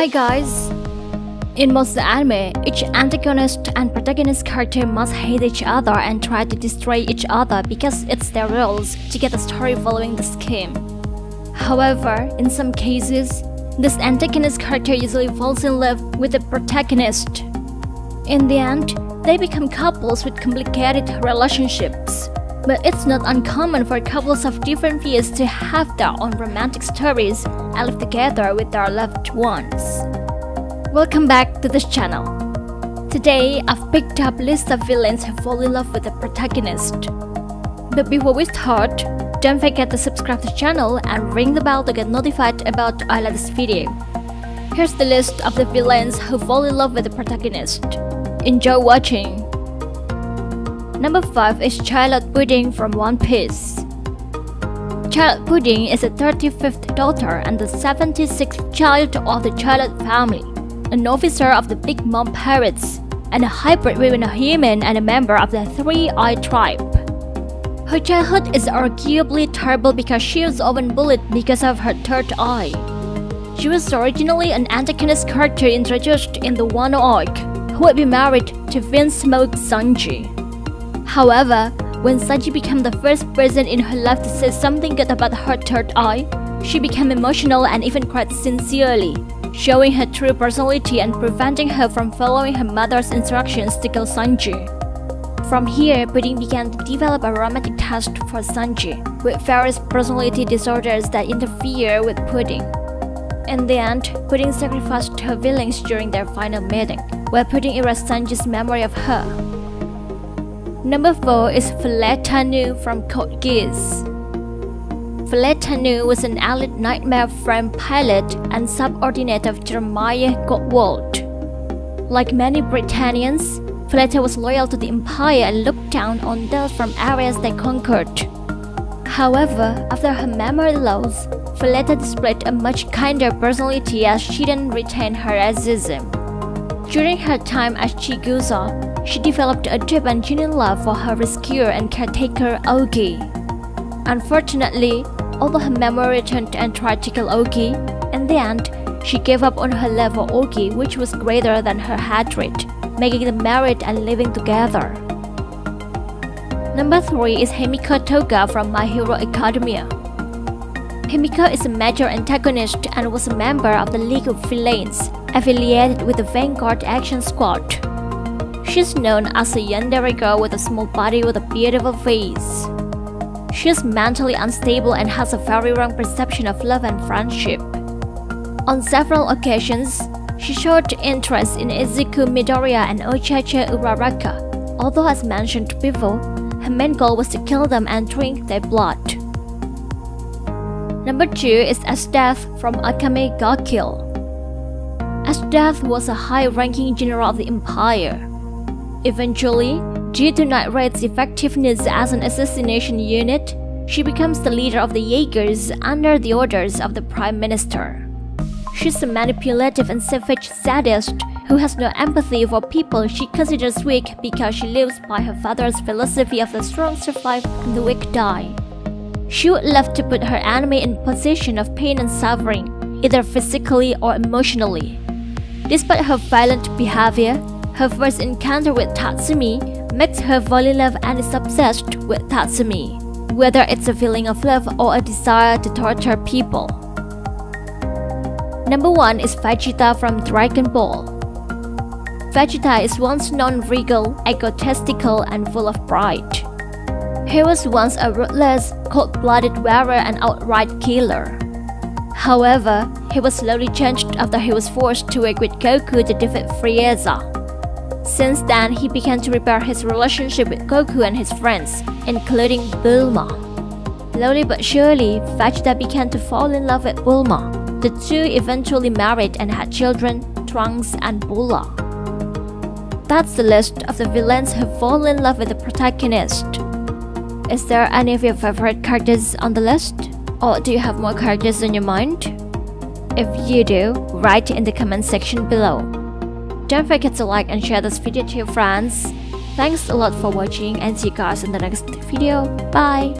Hi guys! In most anime, each antagonist and protagonist character must hate each other and try to destroy each other because it's their roles to get the story following the scheme. However, in some cases, this antagonist character usually falls in love with the protagonist. In the end, they become couples with complicated relationships. But it's not uncommon for couples of different views to have their own romantic stories and live together with their loved ones. Welcome back to this channel. Today, I've picked up a list of villains who fall in love with the protagonist. But before we start, don't forget to subscribe to the channel and ring the bell to get notified about our latest video. Here's the list of the villains who fall in love with the protagonist. Enjoy watching! Number 5 is Charlotte Pudding from One Piece. Charlotte Pudding is the 35th daughter and the 76th child of the Charlotte family, an officer of the Big Mom Pirates, and a hybrid between a human and a member of the Three-Eye Tribe. Her childhood is arguably terrible because she was often bullied because of her third eye. She was originally an antagonist character introduced in the Wano arc, who would be married to Vince Smoke Sanji. However, when Sanji became the first person in her life to say something good about her third eye, she became emotional and even cried sincerely, showing her true personality and preventing her from following her mother's instructions to kill Sanji. From here, Pudding began to develop a romantic taste for Sanji, with various personality disorders that interfere with Pudding. In the end, Pudding sacrificed her feelings during their final meeting, where Pudding erased Sanji's memory of her. Number 4 is Fletanu from Code Geass. Fletanu was an elite Nightmare Frame pilot and subordinate of Jeremiah Gottwald. Like many Britannians, Fleta was loyal to the Empire and looked down on those from areas they conquered. However, after her memory loss, Fleta displayed a much kinder personality as she didn't retain her racism. During her time as Chigusa, she developed a deep and genuine love for her rescuer and caretaker Ogi. Unfortunately, although her memory returned and tried to kill Ogi, in the end, she gave up on her love for Ogi, which was greater than her hatred, making them married and living together. Number 3 is Himiko Toga from My Hero Academia. Himiko is a major antagonist and was a member of the League of Villains, affiliated with the Vanguard Action Squad. She's known as a yandere girl with a small body with a beautiful face. She is mentally unstable and has a very wrong perception of love and friendship. On several occasions, she showed interest in Izuku Midoriya and Ochacha Uraraka, although as mentioned before, her main goal was to kill them and drink their blood. Number 2 is Esdeath from Akame ga Kill. Esdeath was a high-ranking general of the Empire. Eventually, due to Night Raid's effectiveness as an assassination unit, she becomes the leader of the Jaegers under the orders of the Prime Minister. She's a manipulative and savage sadist who has no empathy for people she considers weak because she lives by her father's philosophy of the strong survive and the weak die. She would love to put her enemy in a position of pain and suffering, either physically or emotionally. Despite her violent behavior, her first encounter with Tatsumi makes her fall in love and is obsessed with Tatsumi, whether it's a feeling of love or a desire to torture people. Number 1 is Vegeta from Dragon Ball. Vegeta is once known regal, egotistical, and full of pride. He was once a ruthless, cold-blooded warrior and outright killer. However, he was slowly changed after he was forced to work with Goku to defeat Frieza. Since then, he began to repair his relationship with Goku and his friends, including Bulma. Slowly but surely, Vegeta began to fall in love with Bulma. The two eventually married and had children, Trunks and Bula. That's the list of the villains who fall in love with the protagonist. Is there any of your favorite characters on the list? Or do you have more characters in your mind? If you do, write in the comment section below. Don't forget to like and share this video to your friends. Thanks a lot for watching and see you guys in the next video. Bye!